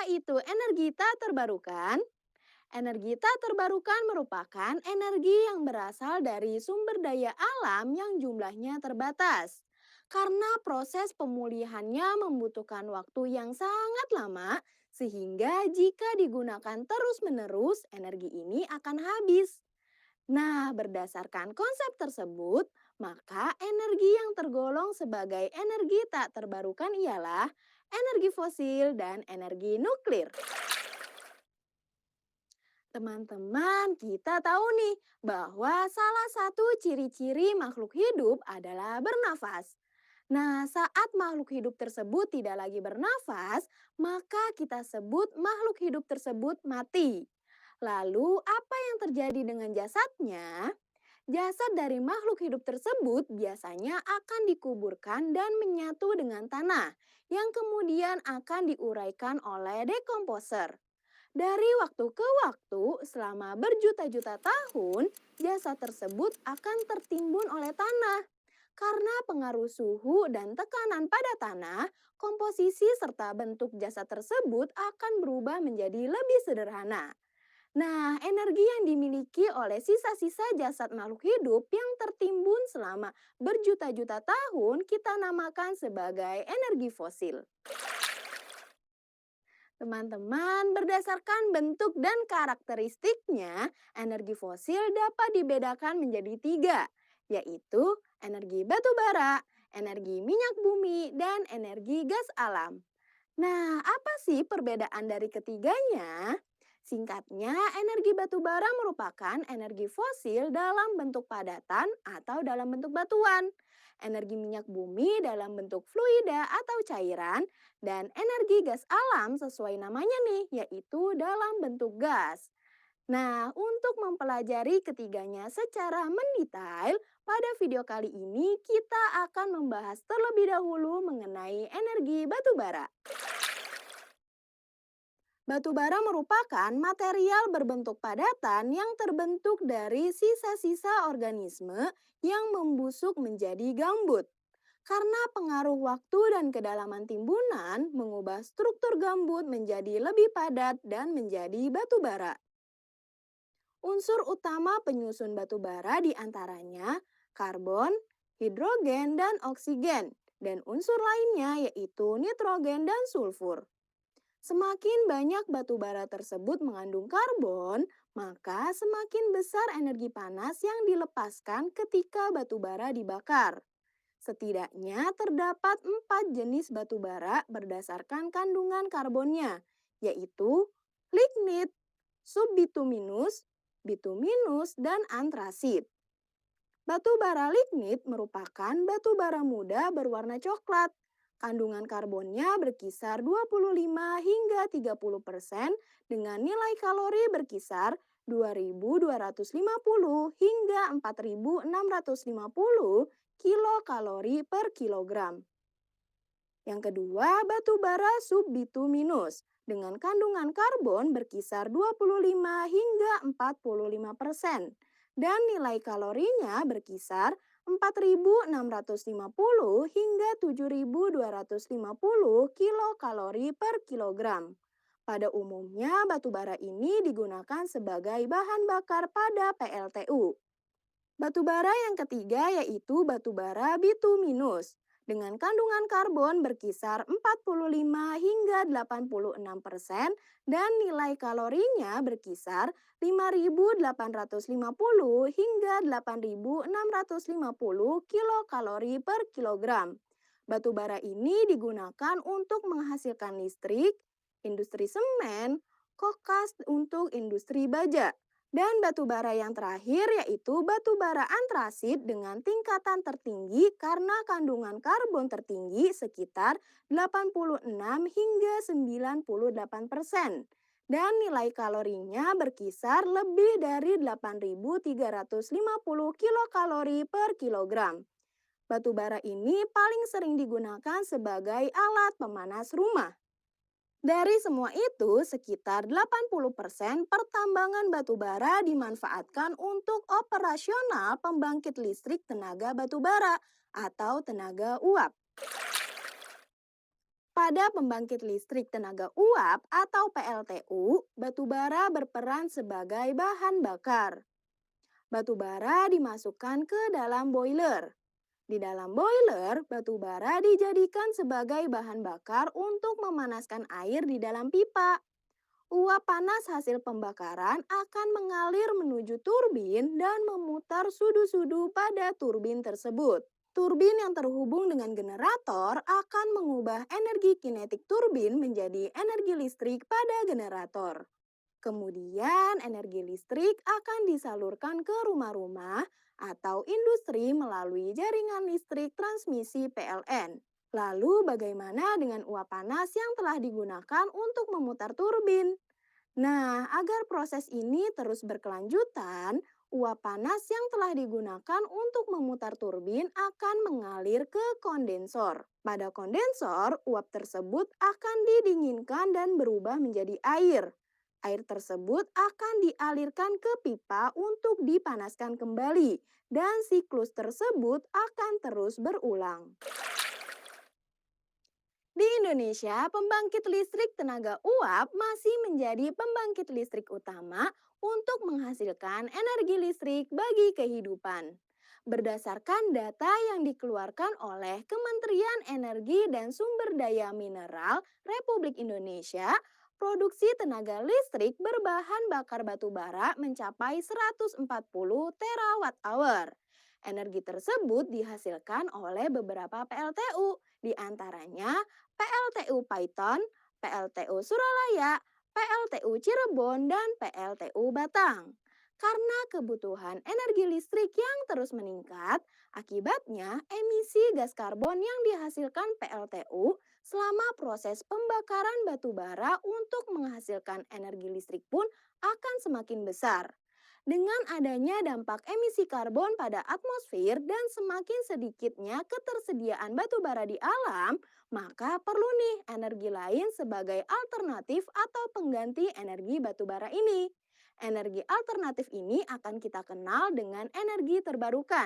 Itu energi tak terbarukan? Energi tak terbarukan merupakan energi yang berasal dari sumber daya alam yang jumlahnya terbatas. Karena proses pemulihannya membutuhkan waktu yang sangat lama, sehingga jika digunakan terus-menerus, energi ini akan habis. Nah, berdasarkan konsep tersebut, maka energi yang tergolong sebagai energi tak terbarukan ialah energi fosil dan energi nuklir. Teman-teman, kita tahu nih bahwa salah satu ciri-ciri makhluk hidup adalah bernafas. Nah, saat makhluk hidup tersebut tidak lagi bernafas, maka kita sebut makhluk hidup tersebut mati. Lalu, apa yang terjadi dengan jasadnya? Jasad dari makhluk hidup tersebut biasanya akan dikuburkan dan menyatu dengan tanah, yang kemudian akan diuraikan oleh dekomposer. Dari waktu ke waktu, selama berjuta-juta tahun, jasad tersebut akan tertimbun oleh tanah. Karena pengaruh suhu dan tekanan pada tanah, komposisi serta bentuk jasad tersebut akan berubah menjadi lebih sederhana. Nah, energi yang dimiliki oleh sisa-sisa jasad makhluk hidup yang tertimbun selama berjuta-juta tahun kita namakan sebagai energi fosil. Teman-teman, berdasarkan bentuk dan karakteristiknya, energi fosil dapat dibedakan menjadi tiga, yaitu energi batu bara, energi minyak bumi, dan energi gas alam. Nah, apa sih perbedaan dari ketiganya? Singkatnya, energi batu bara merupakan energi fosil dalam bentuk padatan atau dalam bentuk batuan. Energi minyak bumi dalam bentuk fluida atau cairan, dan energi gas alam sesuai namanya nih, yaitu dalam bentuk gas. Nah, untuk mempelajari ketiganya secara mendetail, pada video kali ini kita akan membahas terlebih dahulu mengenai energi batu bara. Batu bara merupakan material berbentuk padatan yang terbentuk dari sisa-sisa organisme yang membusuk menjadi gambut. Karena pengaruh waktu dan kedalaman timbunan mengubah struktur gambut menjadi lebih padat dan menjadi batu bara. Unsur utama penyusun batu bara diantaranya karbon, hidrogen, dan oksigen, dan unsur lainnya yaitu nitrogen dan sulfur. Semakin banyak batu bara tersebut mengandung karbon, maka semakin besar energi panas yang dilepaskan ketika batu bara dibakar. Setidaknya terdapat 4 jenis batu bara berdasarkan kandungan karbonnya, yaitu lignit, subbituminus, bituminus, dan antrasit. Batu bara lignit merupakan batu bara muda berwarna coklat. Kandungan karbonnya berkisar 25 hingga 30% dengan nilai kalori berkisar 2.250 hingga 4.650 kilokalori per kilogram. Yang kedua, batu bara subbituminus dengan kandungan karbon berkisar 25 hingga 45% dan nilai kalorinya berkisar 4.650 hingga 7.250 kilokalori per kilogram. Pada umumnya, batu bara ini digunakan sebagai bahan bakar pada PLTU. Batu bara yang ketiga yaitu batu bara bituminus dengan kandungan karbon berkisar 45 hingga 86% dan nilai kalorinya berkisar 5.850 hingga 8.650 kilokalori per kilogram. Batu bara ini digunakan untuk menghasilkan listrik, industri semen, kokas untuk industri baja. Dan batu bara yang terakhir yaitu batu bara antrasit dengan tingkatan tertinggi karena kandungan karbon tertinggi sekitar 86 hingga 98% dan nilai kalorinya berkisar lebih dari 8.350 kilokalori per kilogram. Batu bara ini paling sering digunakan sebagai alat pemanas rumah. Dari semua itu, sekitar 80% pertambangan batu bara dimanfaatkan untuk operasional pembangkit listrik tenaga batu bara atau tenaga uap. Pada pembangkit listrik tenaga uap atau PLTU, batu bara berperan sebagai bahan bakar. Batu bara dimasukkan ke dalam boiler. Di dalam boiler, batu bara dijadikan sebagai bahan bakar untuk memanaskan air di dalam pipa. Uap panas hasil pembakaran akan mengalir menuju turbin dan memutar sudu-sudu pada turbin tersebut. Turbin yang terhubung dengan generator akan mengubah energi kinetik turbin menjadi energi listrik pada generator. Kemudian energi listrik akan disalurkan ke rumah-rumah atau industri melalui jaringan listrik transmisi PLN. Lalu bagaimana dengan uap panas yang telah digunakan untuk memutar turbin? Nah, agar proses ini terus berkelanjutan, uap panas yang telah digunakan untuk memutar turbin akan mengalir ke kondensor. Pada kondensor, uap tersebut akan didinginkan dan berubah menjadi air. Air tersebut akan dialirkan ke pipa untuk dipanaskan kembali, dan siklus tersebut akan terus berulang. Di Indonesia, pembangkit listrik tenaga uap masih menjadi pembangkit listrik utama untuk menghasilkan energi listrik bagi kehidupan. Berdasarkan data yang dikeluarkan oleh Kementerian Energi dan Sumber Daya Mineral Republik Indonesia, produksi tenaga listrik berbahan bakar batu bara mencapai 140 terawatt hour. Energi tersebut dihasilkan oleh beberapa PLTU, di antaranya PLTU Paiton, PLTU Suralaya, PLTU Cirebon, dan PLTU Batang. Karena kebutuhan energi listrik yang terus meningkat, akibatnya emisi gas karbon yang dihasilkan PLTU selama proses pembakaran batu bara untuk menghasilkan energi listrik pun akan semakin besar. Dengan adanya dampak emisi karbon pada atmosfer dan semakin sedikitnya ketersediaan batu bara di alam, maka perlu nih energi lain sebagai alternatif atau pengganti energi batu bara ini. Energi alternatif ini akan kita kenal dengan energi terbarukan.